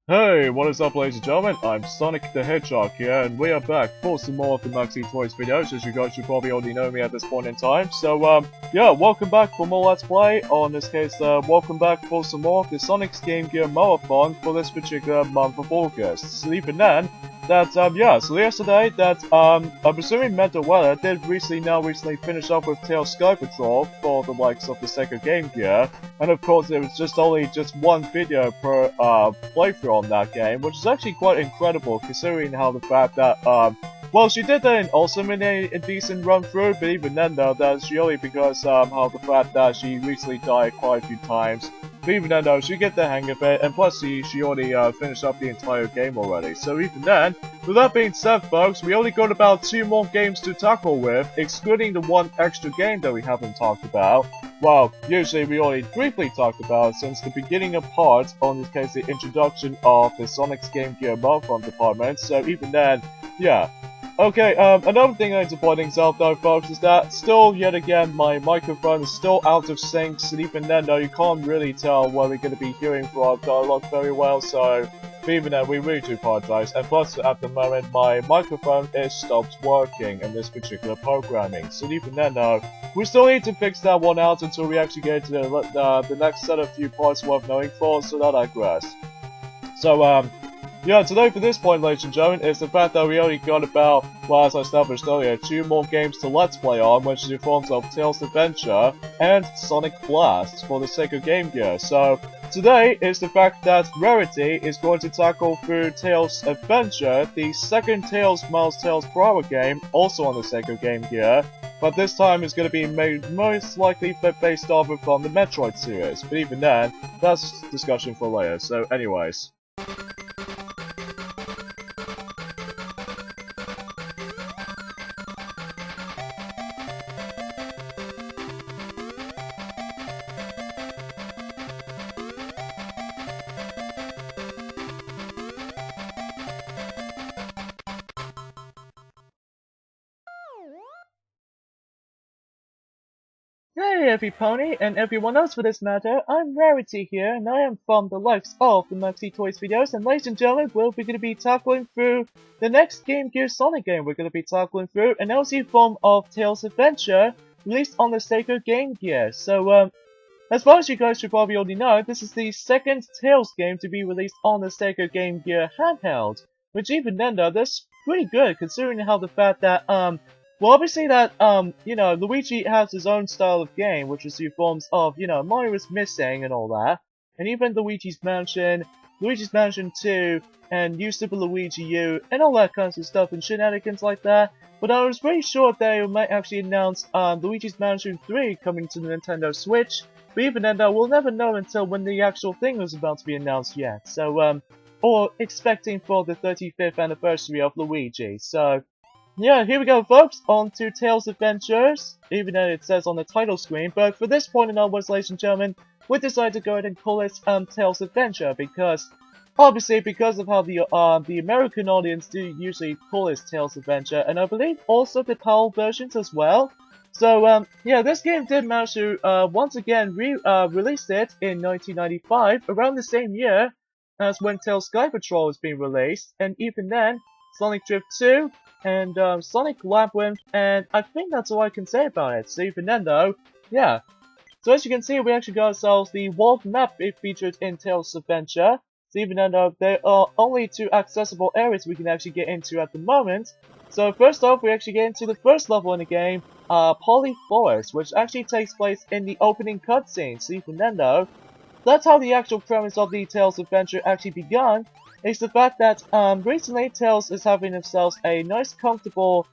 Hey, what is up ladies and gentlemen, I'm Sonic the Hedgehog here, and we are back for some more of the Maxi Toys videos, as you guys should probably already know me at this point in time. So, yeah, welcome back for more Let's Play, or in this case, welcome back for some more of the Sonic's Game Gear Marathon for this particular month of August. So even then, so yesterday, I'm assuming Mental Weather did recently finish up with Tails Sky Patrol for the likes of the Sega Game Gear, and of course it was only one video per, playthrough on that game, which is actually quite incredible considering how the fact that, well, she did that in also in a decent run through, but even then though, that's really because, how the fact that she recently died quite a few times. But even then though, she get the hang of it, and plus she already, finished up the entire game already. So even then, with that being said folks, we only got about 2 more games to tackle with, excluding the one extra game that we haven't talked about. Well, usually we already briefly talked about since the beginning of part, on this case the introduction of the Sonic's Game Gear Marathon department, so even then, yeah. Okay, another thing I need to point things out though folks is that still yet again my microphone is still out of sync, and even then though you can't really tell what we're going to be hearing for our dialogue very well, so even then we really do apologize, and plus at the moment my microphone is stopped working in this particular programming, so even then though, we still need to fix that one out until we actually get to the next set of few parts worth knowing for, so that I digress. So, yeah, today for this point, ladies and gentlemen, is the fact that we only got about, well, as I established earlier, 2 more games to Let's Play on, which is in forms of Tails Adventure and Sonic Blast for the Sega Game Gear. So, today is the fact that Rarity is going to tackle through Tails Adventure, the second Tails Miles Tails per Hour game, also on the Sega Game Gear, but this time it's going to be made most likely based off of on the Metroid series. But even then, that's discussion for later, so anyways. Hey everypony, and everyone else for this matter, I'm Rarity here, and I am from the likes of the Maxi Toys videos, and ladies and gentlemen, we're going to be tackling through the next Game Gear Sonic game we're going to be tackling through, and also in form of Tails Adventure, released on the Sega Game Gear. So, as far as you guys should probably already know, this is the second Tails game to be released on the Sega Game Gear handheld, which even then though, that's pretty good, considering how the fact that, well, obviously that, you know, Luigi has his own style of game, which is the forms of, you know, Mario is Missing and all that, and even Luigi's Mansion 2, and New Super Luigi U, and all that kinds of stuff and shenanigans like that. But I was pretty sure they might actually announce, Luigi's Mansion 3 coming to the Nintendo Switch, but even then, we'll never know until when the actual thing was about to be announced yet, so, or expecting for the 35th anniversary of Luigi, so... yeah, here we go folks, on to Tails Adventures, even though it says on the title screen, but for this point in onwards, ladies and gentlemen, we decided to go ahead and call it, Tails Adventure, because, obviously, because of how the American audience do usually call it Tails Adventure, and I believe also the PAL versions as well. So, yeah, this game did manage to, once again, release it in 1995, around the same year as when Tails Sky Patrol was being released, and even then, Sonic Drift 2, and Sonic Labyrinth, and I think that's all I can say about it. So even then though, yeah. So as you can see, we actually got ourselves the world map it featured in Tails Adventure. So even then though, there are only 2 accessible areas we can actually get into at the moment. So first off, we actually get into the first level in the game, Poloy Forest, which actually takes place in the opening cutscene. So even then though, that's how the actual premise of the Tails Adventure actually begun. Is the fact that recently Tails is having himself a nice comfortable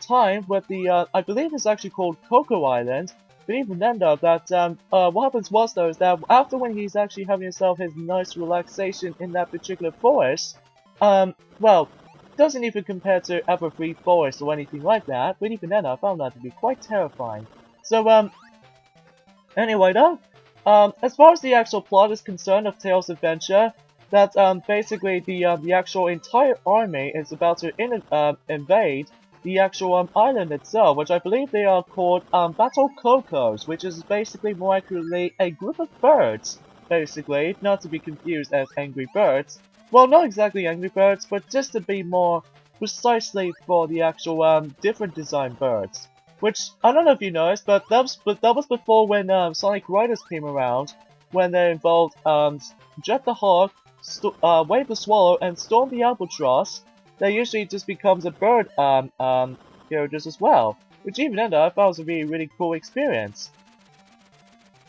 time with the I believe it's actually called Coco Island, but even then though that what happens was though is that after when he's actually having himself his nice relaxation in that particular forest, well, doesn't even compare to Everfree Forest or anything like that, but even then I found that to be quite terrifying. So anyway though, as far as the actual plot is concerned of Tails Adventure, that basically the actual entire army is about to invade the actual island itself, which I believe they are called Battle Cocos, which is basically more accurately a group of birds, basically, not to be confused as Angry Birds. well, not exactly Angry Birds, but just to be more precisely for the actual different design birds. Which I don't know if you noticed, but that was before when Sonic Riders came around, when they involved Jet the Hawk, Wave the Swallow, and Storm the Albatross. That usually just becomes a bird characters as well, which even then I thought was a really cool experience.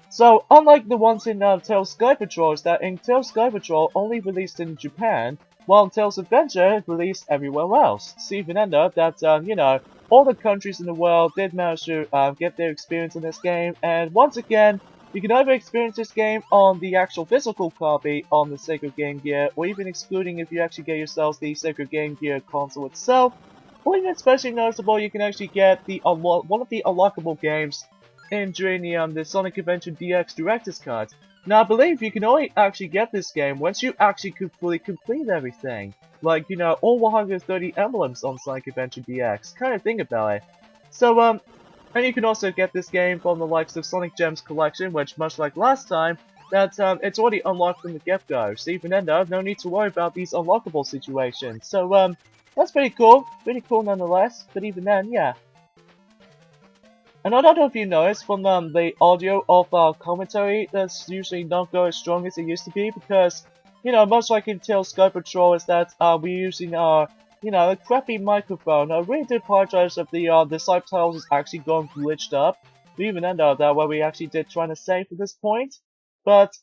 So, unlike the ones in Tails Sky Patrol, is that in Tails Sky Patrol only released in Japan, while in Tails Adventure released everywhere else. So even ended up that, you know, all the countries in the world did manage to get their experience in this game, and once again, you can either experience this game on the actual physical copy on the Sacred Game Gear, or even excluding if you actually get yourselves the Sacred Game Gear console itself, or even especially noticeable, you can actually get the one of the unlockable games during the Sonic Adventure DX Director's Cut. Now, I believe you can only actually get this game once you actually fully complete everything. Like, you know, all 130 emblems on Sonic Adventure DX. Kind of think about it. So, and you can also get this game from the likes of Sonic Gems Collection, which, much like last time, that it's already unlocked from the get-go. So even then, though, no need to worry about these unlockable situations. So, that's pretty cool. Pretty cool nonetheless. But even then, yeah. And I don't know if you noticed from the audio of our commentary, that's usually not go as strong as it used to be because, you know, much like in Tails Sky Patrol, is that we're using our, you know, a crappy microphone. I really do apologize if the subtitles is actually gone glitched up. We even end up that what we actually did trying to say at this point. But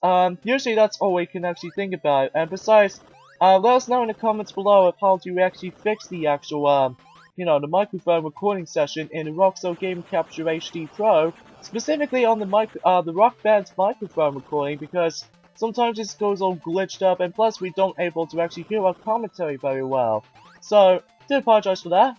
usually that's all we can actually think about. And besides, let us know in the comments below of how do you actually fix the actual you know, the microphone recording session in the Roxo Game Capture HD Pro, specifically on the Rock Band's microphone recording, because sometimes it goes all glitched up, and plus we don't able to actually hear our commentary very well. So, do apologize for that.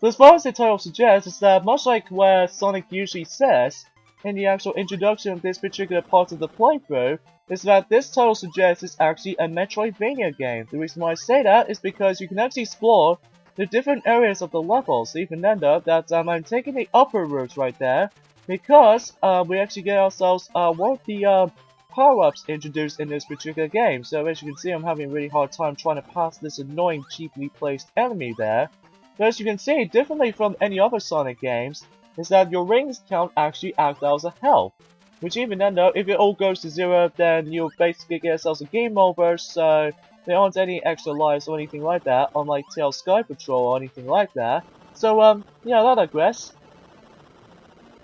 So as far as the title suggests, is that much like where Sonic usually says in the actual introduction of this particular part of the playthrough, is that this title suggests it's actually a Metroidvania game. The reason why I say that is because you can actually explore the different areas of the levels. Even then though, that I'm taking the upper route right there, because we actually get ourselves one of the power-ups introduced in this particular game. So as you can see, I'm having a really hard time trying to pass this annoying cheaply placed enemy there. But as you can see, differently from any other Sonic games, is that your rings count actually act as a health. Which even then though, if it all goes to 0, then you'll basically get yourselves a game over, so there aren't any extra lives or anything like that, unlike Tails Sky Patrol or anything like that. So, yeah, I digress.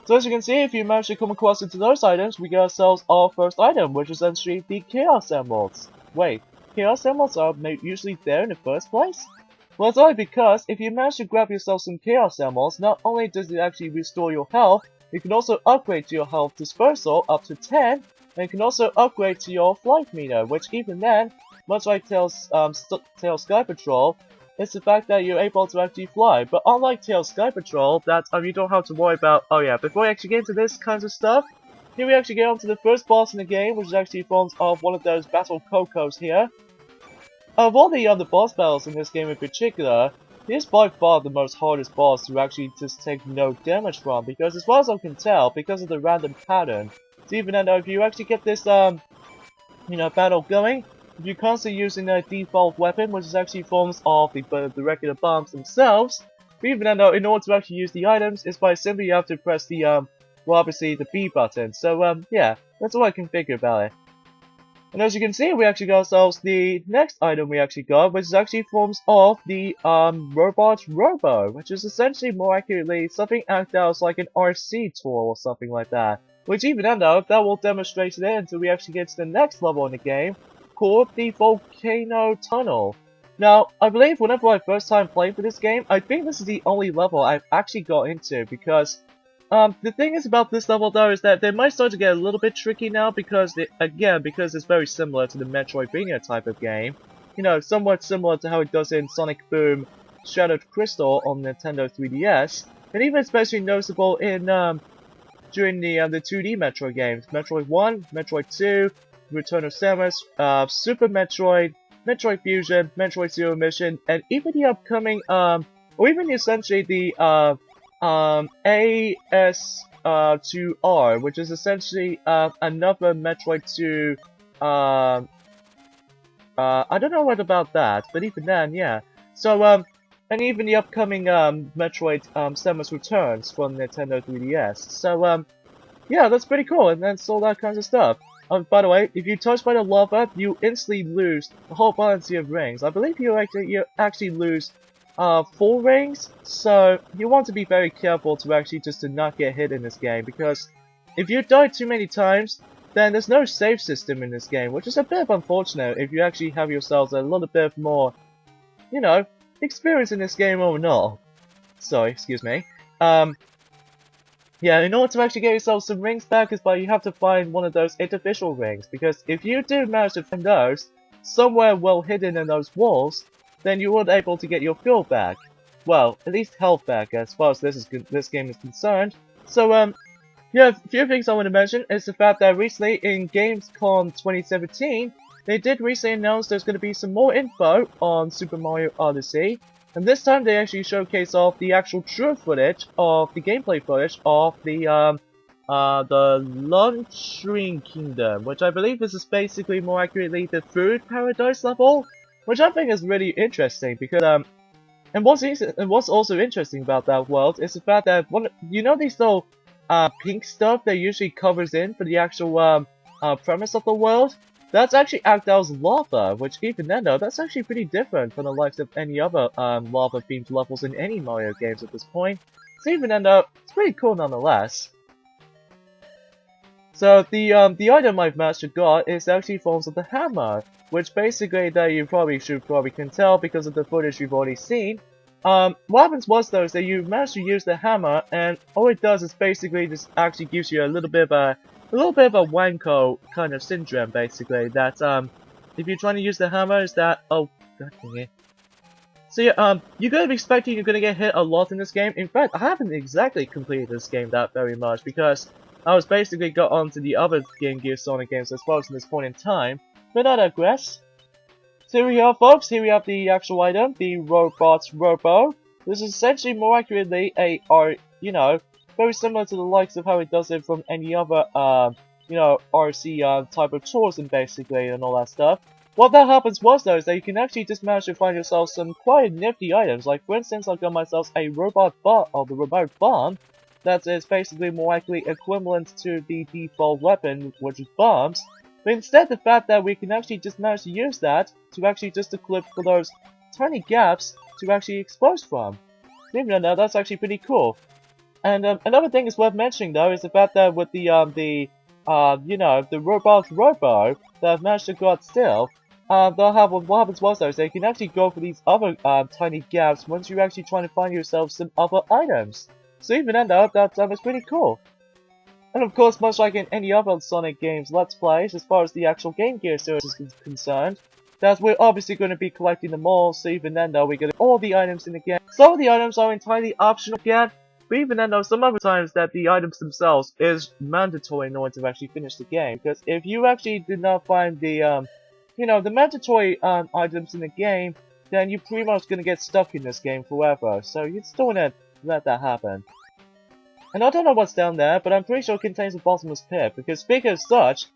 So as you can see, if you manage to come across into those items, we get ourselves our first item, which is essentially the Chaos Emeralds. Wait, Chaos Emeralds are usually there in the first place? Well, it's only because, if you manage to grab yourself some Chaos Emeralds, not only does it actually restore your health, you can also upgrade to your health dispersal up to 10, and you can also upgrade to your flight meter, which even then, much like Tails Sky Patrol, is the fact that you're able to actually fly. But unlike Tails Sky Patrol, that you don't have to worry about. Oh yeah, before we actually get into this kinds of stuff, here we actually get onto the first boss in the game, which is actually forms of one of those Battle Cocos here. Of all the other boss battles in this game in particular, he is by far the most hardest boss to actually just take no damage from, because as far as I can tell, because of the random pattern, so even though if you actually get this, you know, battle going, if you're constantly using a default weapon, which is actually forms of the regular bombs themselves, but even though in order to actually use the items, it's by simply you have to press the, well obviously the B button, so yeah, that's all I can figure about it. And as you can see, we actually got ourselves the next item we actually got, which is actually forms of the robot Robo, which is essentially more accurately something act out like an RC tool or something like that. Which even then though, that will demonstrate it until we actually get to the next level in the game, called the Volcanic Tunnel. Now, I believe whenever I first time played for this game, I think this is the only level I've actually got into, because the thing is about this level though is that they might start to get a little bit tricky now because, because it's very similar to the Metroidvania type of game. You know, somewhat similar to how it does in Sonic Boom Shattered Crystal on Nintendo 3DS. And even especially noticeable in, during the 2D Metroid games. Metroid 1, Metroid 2, Return of Samus, Super Metroid, Metroid Fusion, Metroid Zero Mission, and even the upcoming, or even essentially the, AS2R, which is essentially another Metroid 2 I don't know what about that, but even then, yeah. So, and even the upcoming, Metroid, Samus Returns from Nintendo 3DS. So, yeah, that's pretty cool, and that's all that kinds of stuff. By the way, if you touch by the lava, you instantly lose a whole bunch of rings. I believe you actually lose 4 rings, so you want to be very careful to actually just to not get hit in this game, because if you die too many times, then there's no save system in this game, which is a bit unfortunate if you actually have yourselves a little bit more, you know, experience in this game overall. Sorry, excuse me. Yeah, in order to actually get yourself some rings back is by you have to find one of those artificial rings, because if you do manage to find those, somewhere well hidden in those walls, then you will be able to get your fuel back. Well, at least health back as far as this game is concerned. So, yeah, a few things I want to mention is the fact that recently in Gamescom 2017, they did recently announce there's going to be some more info on Super Mario Odyssey. And this time they actually showcase off the actual true footage of the gameplay footage of the Lunching Kingdom, which I believe this is basically more accurately the Food Paradise level, which I think is really interesting because and what's also interesting about that world is the fact that you know these little pink stuff that usually covers in for the actual premise of the world. That's actually act as lava, which even then though, that's actually pretty different from the likes of any other lava-themed levels in any Mario games at this point. So even then though, it's pretty cool nonetheless. So the item I've managed to got is actually forms of the hammer, which basically that you probably can tell because of the footage you've already seen. What happens was though is that you manage to use the hammer, and all it does is basically just actually gives you a little bit of a wanko kind of syndrome, basically, that, if you're trying to use the hammer, is that, oh, god dang it. So yeah, you're gonna be expecting you're gonna get hit a lot in this game. In fact, I haven't exactly completed this game that very much, because I was basically got onto the other Game Gear Sonic games as well at this point in time, but I digress. So here we are, folks, here we have the actual item, the Robot's Robo. This is essentially more accurately you know, very similar to the likes of how it does it from any other, you know, RC type of tourism basically and all that stuff. What that happens was though is that you can actually just manage to find yourself some quite nifty items. Like for instance, I got myself a robot bomb that is basically more likely equivalent to the default weapon, which is bombs. But instead, the fact that we can actually just manage to use that to actually just equip for those tiny gaps to actually explode from. Even though that's actually pretty cool. And another thing is worth mentioning though is the fact that with the you know, the robot robo that I've managed to got still, they'll have what happens was though is they can actually go for these other tiny gaps once you're actually trying to find yourself some other items. So even then though, that is pretty cool. And of course, much like in any other Sonic games Let's Plays, as far as the actual Game Gear series is concerned, that we're obviously going to be collecting them all, so even then though, we get all the items in the game. Some of the items are entirely optional again, but even then though, some other times that the items themselves is mandatory in order to actually finish the game. Because if you actually did not find the, you know, the mandatory items in the game, then you're pretty much going to get stuck in this game forever. So you just don't want to let that happen. And I don't know what's down there, but I'm pretty sure it contains a bottomless pit, because speaking of such,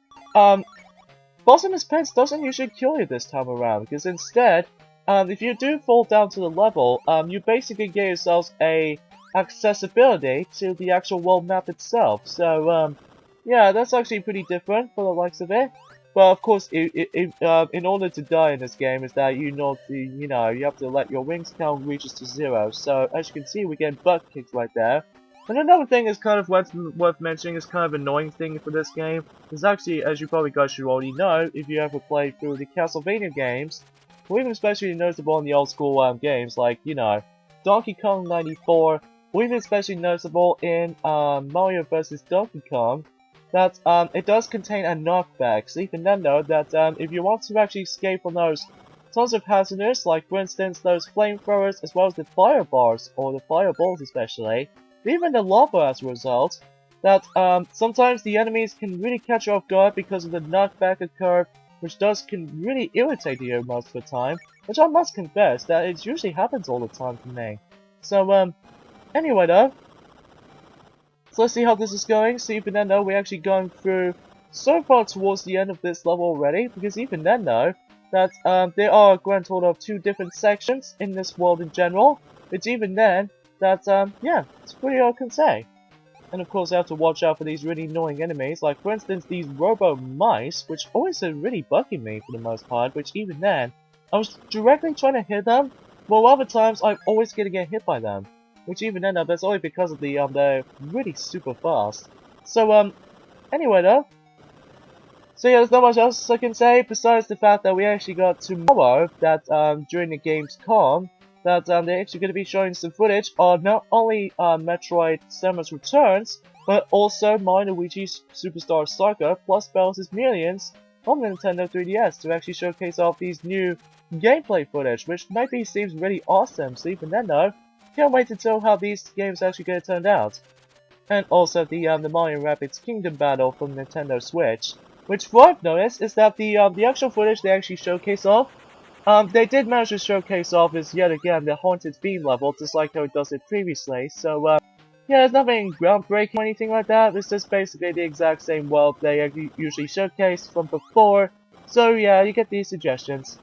bottomless pits doesn't usually kill you this time around, because instead, if you do fall down to the level, you basically get yourselves a accessibility to the actual world map itself. So, yeah, that's actually pretty different for the likes of it. But of course, in order to die in this game, is that you have to let your wings count reaches to 0. So as you can see, we get butt kicks right there. And another thing is kind of worth mentioning is kind of annoying thing for this game is actually, as you probably guys should already know, if you ever played through the Castlevania games, or even especially noticeable in the old school games like, you know, Donkey Kong 94, or even especially noticeable in Mario vs. Donkey Kong, that it does contain a knockback. So even then though, that if you want to actually escape from those tons of hazards, like for instance those flamethrowers as well as the firebars, or the fireballs especially, even the lava as a result, that sometimes the enemies can really catch you off guard because of the knockback curve, which can really irritate you most of the time, which I must confess that it usually happens all the time for me. So anyway though, so let's see how this is going. So even then though, we're actually going through so far towards the end of this level already, because even then though, that there are a grand total of 2 different sections in this world in general. It's even then that, yeah, it's pretty all I can say. And of course, I have to watch out for these really annoying enemies, like for instance these robo-mice, which always are really bugging me for the most part, which even then, I was directly trying to hit them, while other times I'm always gonna get hit by them. Which even then, that's only because of the, they're really super fast. So, anyway though. So yeah, there's not much else I can say, besides the fact that we actually got tomorrow, that, during the game's con, that they're actually going to be showing some footage of not only Metroid Samus Returns, but also Mario Luigi's Superstar Saga plus Bowser's Millions on the Nintendo 3DS to actually showcase off these new gameplay footage, which maybe seems really awesome. So even then though, can't wait to tell how these games actually going to turn out. And also the Mario Rabbids Kingdom Battle from Nintendo Switch, which what I've noticed is that the actual footage they actually showcase off. They did manage to showcase off is yet again the haunted theme level, just like how it does it previously. So, yeah, there's nothing groundbreaking or anything like that. It's just basically the exact same world they usually showcase from before. So, yeah, you get these suggestions.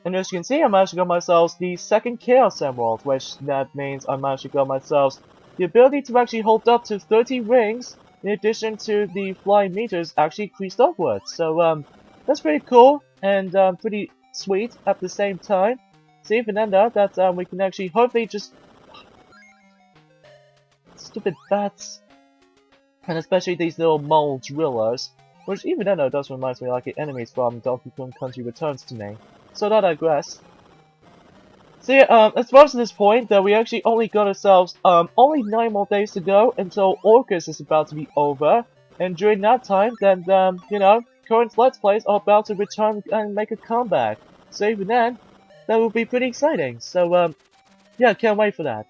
And as you can see, I managed to got myself the second Chaos Emerald, which that means I managed to got myself the ability to actually hold up to 30 rings, in addition to the flying meters actually increased upwards. So, that's pretty cool, and pretty sweet at the same time. So even then though, that we can actually hopefully just stupid bats, and especially these little mole drillers, which even then though does remind me like the enemies from Donkey Kong Country Returns to me. So I digress. So yeah, as far as this point, that we actually only got ourselves only 9 more days to go until August is about to be over, and during that time, then you know, current Let's Plays are about to return and make a comeback. So even then, that will be pretty exciting. So yeah, can't wait for that.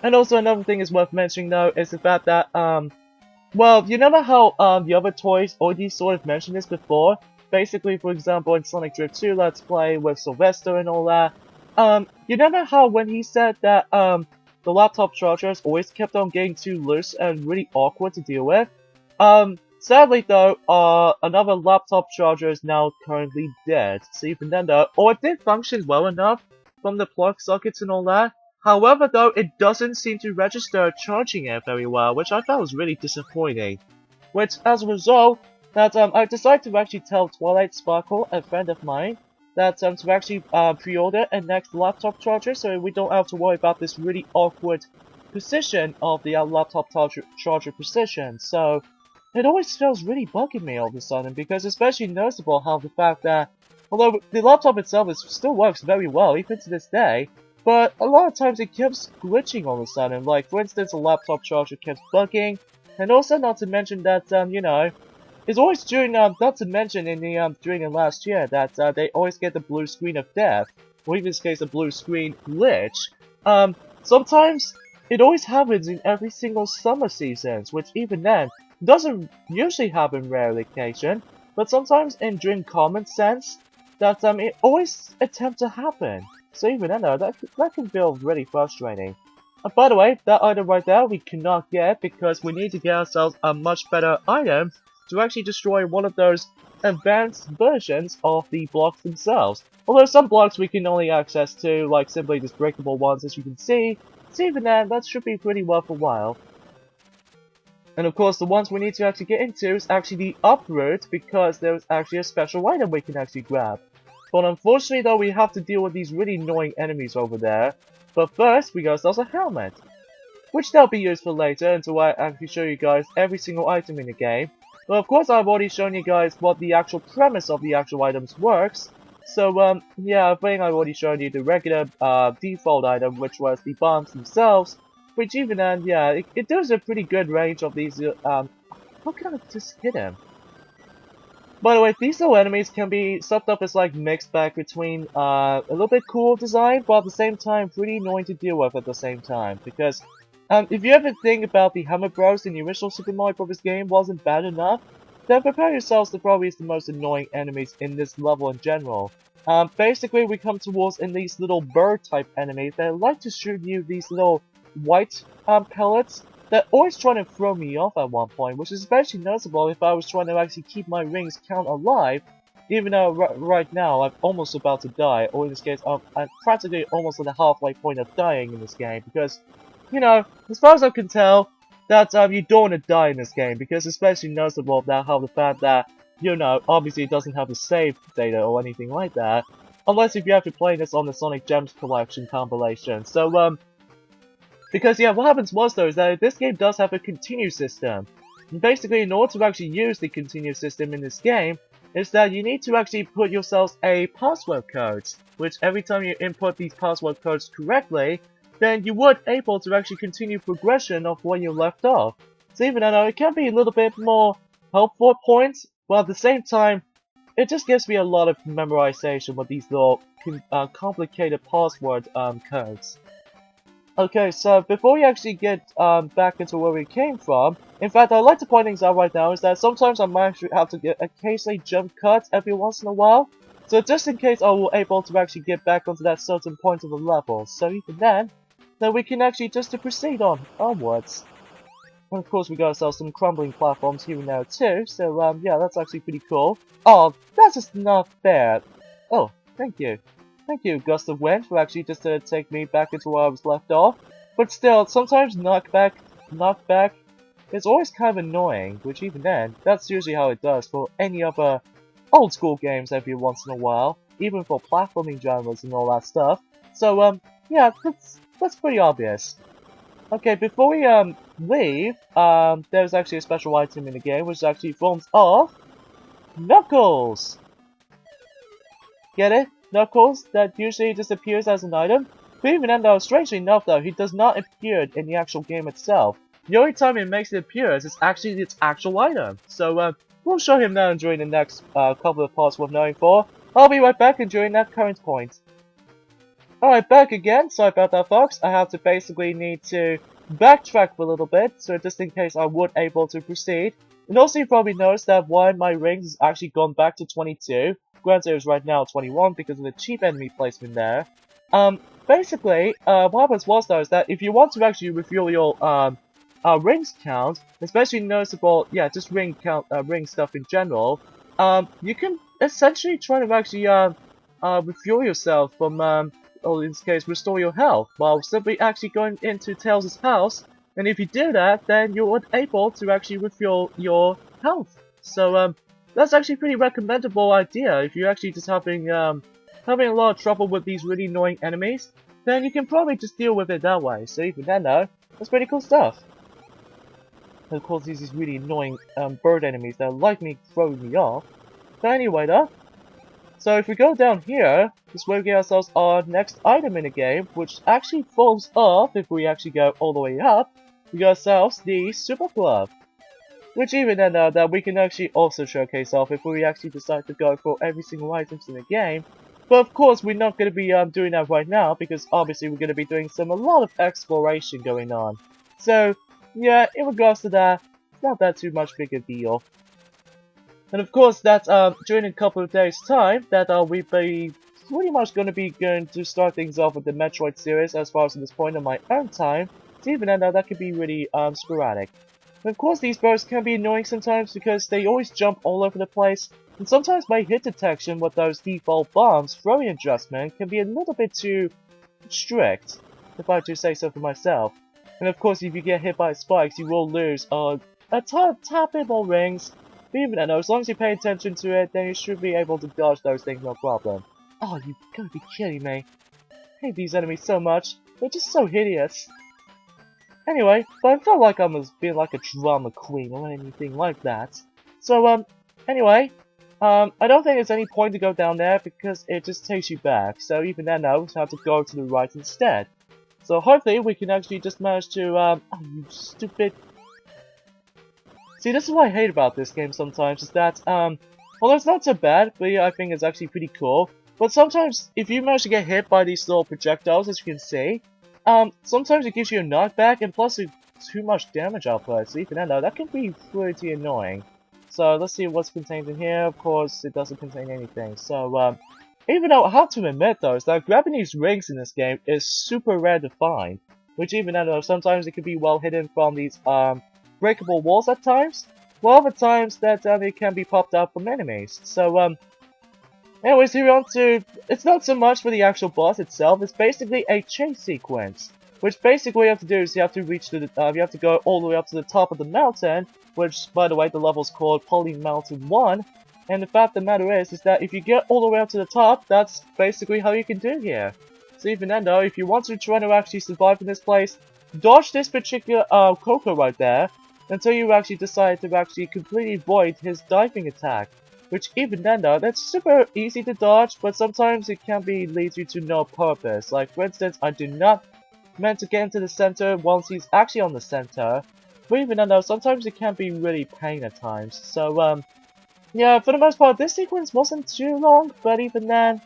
And also another thing is worth mentioning though is the fact that well, you remember how the other toys already sort of mentioned this before? Basically, for example, in Sonic Drift 2 Let's Play with Sylvester and all that. You remember how when he said that the laptop chargers always kept on getting too loose and really awkward to deal with? Sadly though, another laptop charger is now currently dead. So even then though, or it did function well enough from the plug sockets and all that. However though, it doesn't seem to register charging it very well, which I thought was really disappointing. Which, as a result, that I decided to actually tell Twilight Sparkle, a friend of mine, that to actually pre-order a next laptop charger so we don't have to worry about this really awkward position of the laptop charger position. So it always feels really bugging me all of a sudden, because especially noticeable how the fact that, although the laptop itself still works very well even to this day, but a lot of times it keeps glitching all of a sudden. Like for instance, a laptop charger kept bugging, and also not to mention that you know, it's always during not to mention in the during the last year that they always get the blue screen of death, or in this case a blue screen glitch. Sometimes it always happens in every single summer seasons, which even then doesn't usually happen rarely occasion, but sometimes in during common sense that it always attempt to happen. So even then though, that can feel really frustrating. By the way, that item right there we cannot get because we need to get ourselves a much better item to actually destroy one of those advanced versions of the blocks themselves. Although some blocks we can only access to, like simply just breakable ones as you can see, so even then, that should be pretty worth a while. And of course, the ones we need to actually get into is actually the up route, because there's actually a special item we can actually grab. But unfortunately though, we have to deal with these really annoying enemies over there. But first, we got ourselves a helmet, which they'll be used for later until I actually show you guys every single item in the game. But of course, I've already shown you guys what the actual premise of the actual items works. So, yeah, I think I've already shown you the regular, default item, which was the bombs themselves. Which even then, yeah, it does a pretty good range of these, how can I just hit him? By the way, these little enemies can be summed up as like mixed bag between, a little bit cool design, but at the same time pretty annoying to deal with at the same time. Because, if you ever think about the Hammer Bros in the original Super Mario Bros. Game wasn't bad enough, then prepare yourselves to probably the most annoying enemies in this level in general. Basically we come towards in these little bird type enemies that like to shoot you these little white pellets that always trying to throw me off at one point, which is especially noticeable if I was trying to actually keep my rings count alive, even though right now I'm almost about to die, or in this case, I'm practically almost at the halfway point of dying in this game, because, you know, as far as I can tell, that you don't want to die in this game, because especially noticeable about how the fact that, you know, obviously it doesn't have the save data or anything like that, unless if you have to play this on the Sonic Gems Collection compilation. So, because yeah, what happens was though is that this game does have a continue system. And basically, in order to actually use the continue system in this game, is that you need to actually put yourselves a password code, which every time you input these password codes correctly, then you would able to actually continue progression of where you left off. So even though it can be a little bit more helpful at points, but at the same time, it just gives me a lot of memorization with these little complicated password codes. Okay, so before we actually get back into where we came from, in fact, I'd like to point things out right now is that sometimes I might actually have to get occasionally jump cuts every once in a while. So just in case I will able to actually get back onto that certain point of the level. So even then we can actually just to proceed onwards. And of course we got ourselves some crumbling platforms here and there too. So yeah, that's actually pretty cool. Oh, that's just not fair. Oh, thank you. Thank you, Gust of Wind, for actually just to take me back into where I was left off. But still, sometimes knockback is always kind of annoying, which even then, that's usually how it does for any other old school games every once in a while, even for platforming genres and all that stuff. So, yeah, that's pretty obvious. Okay, before we, leave, there's actually a special item in the game, which actually forms of Knuckles! Get it? Knuckles, that usually just appears as an item. But even then though, strangely enough though, he does not appear in the actual game itself. The only time it makes it appear is actually its actual item. So, we'll show him now during the next couple of parts worth knowing for. I'll be right back and during that current point. Alright, back again. Sorry about that, folks. I have to basically need to backtrack for a little bit, so just in case I would able to proceed. And also you probably noticed that one of my rings has actually gone back to 22. Granted, it was right now 21 because of the cheap enemy placement there. Basically, what happens was though is that if you want to actually refuel your rings count, especially noticeable, yeah, just ring count, ring stuff in general, you can essentially try to actually refuel yourself from or in this case, restore your health while simply actually going into Tails' house. And if you do that, then you're able to actually refuel your health. So, that's actually a pretty recommendable idea. If you're actually just having a lot of trouble with these really annoying enemies, then you can probably just deal with it that way. So even then though, that's pretty cool stuff. And of course, these really annoying bird enemies that like me throwing me off. But anyway though, so if we go down here, this is where we get ourselves our next item in the game, which actually falls off if we actually go all the way up. We got ourselves the Super Glove, which even then that we can actually also showcase off if we actually decide to go for every single items in the game. But of course, we're not going to be doing that right now because obviously we're going to be doing a lot of exploration going on. So yeah, in regards to that, it's not that too much big a deal. And of course, that during a couple of days' time, that we be pretty much going to start things off with the Metroid series as far as at this point on my own time. So even then, that could be really sporadic. And of course, these birds can be annoying sometimes because they always jump all over the place. And sometimes my hit detection with those default bombs throwing adjustment can be a little bit too strict, if I do say so for myself. And of course, if you get hit by spikes, you will lose a tad bit more rings. But even then, as long as you pay attention to it, then you should be able to dodge those things no problem. Oh, you gotta be kidding me. I hate these enemies so much. They're just so hideous. Anyway, but I felt like I was being like a drama queen or anything like that. So, anyway, I don't think there's any point to go down there because it just takes you back. So even then, I would have to go to the right instead. So hopefully we can actually just manage to, oh, you stupid... See, this is what I hate about this game sometimes, is that, well, it's not so bad, but yeah, I think it's actually pretty cool. But sometimes, if you manage to get hit by these little projectiles, as you can see, sometimes it gives you a knockback, and plus too much damage output, so even then, though, that can be pretty annoying. So, let's see what's contained in here. Of course, it doesn't contain anything. So, even though I have to admit, though, is that grabbing these rings in this game is super rare to find. Which even though sometimes it can be well hidden from these, breakable walls at times, while other times that it can be popped up from enemies. So, Anyways, here on to... It's not so much for the actual boss itself, it's basically a chase sequence. Which basically what you have to do is you have to reach to the... you have to go all the way up to the top of the mountain, which, by the way, the level's called Poloy Mountain 1. And the fact of the matter is that if you get all the way up to the top, that's basically how you can do here. So even then though, if you want to try to actually survive in this place, dodge this particular Coco right there, until you actually decide to actually completely avoid his diving attack. Which even then though, that's super easy to dodge, but sometimes it can be leads you to no purpose. Like for instance, I do not meant to get into the center once he's actually on the center. But even then though, sometimes it can be really pain at times. So yeah, for the most part, this sequence wasn't too long, but even then,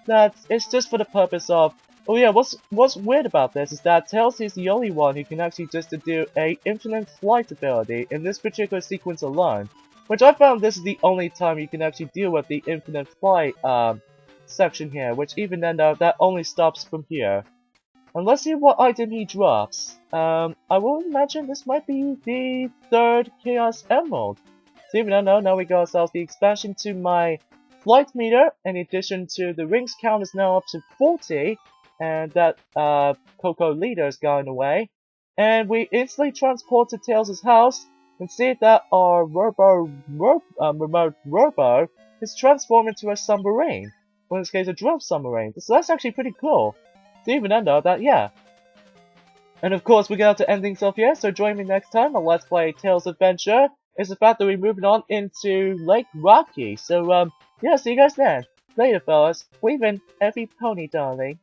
it's just for the purpose of... Oh yeah, what's weird about this is that Tails is the only one who can actually just do a infinite flight ability in this particular sequence alone. Which I found this is the only time you can actually deal with the infinite flight section here, which even then though, that only stops from here. And let's see what item he drops. I will imagine this might be the third Chaos Emerald. So even though now we got ourselves the expansion to my flight meter, in addition to the rings count is now up to 40, and that Coco leader is going away. And we instantly transport to Tails' house, and see that our remote robo is transformed into a submarine. Well, in this case, a drill submarine. So that's actually pretty cool. So even then though, that, yeah. And of course, we're going to end things off here, so join me next time on Let's Play Tails Adventure. It's the fact that we're moving on into Lake Rocky. So, yeah, see you guys then. Later, fellas. We've been every pony, darling.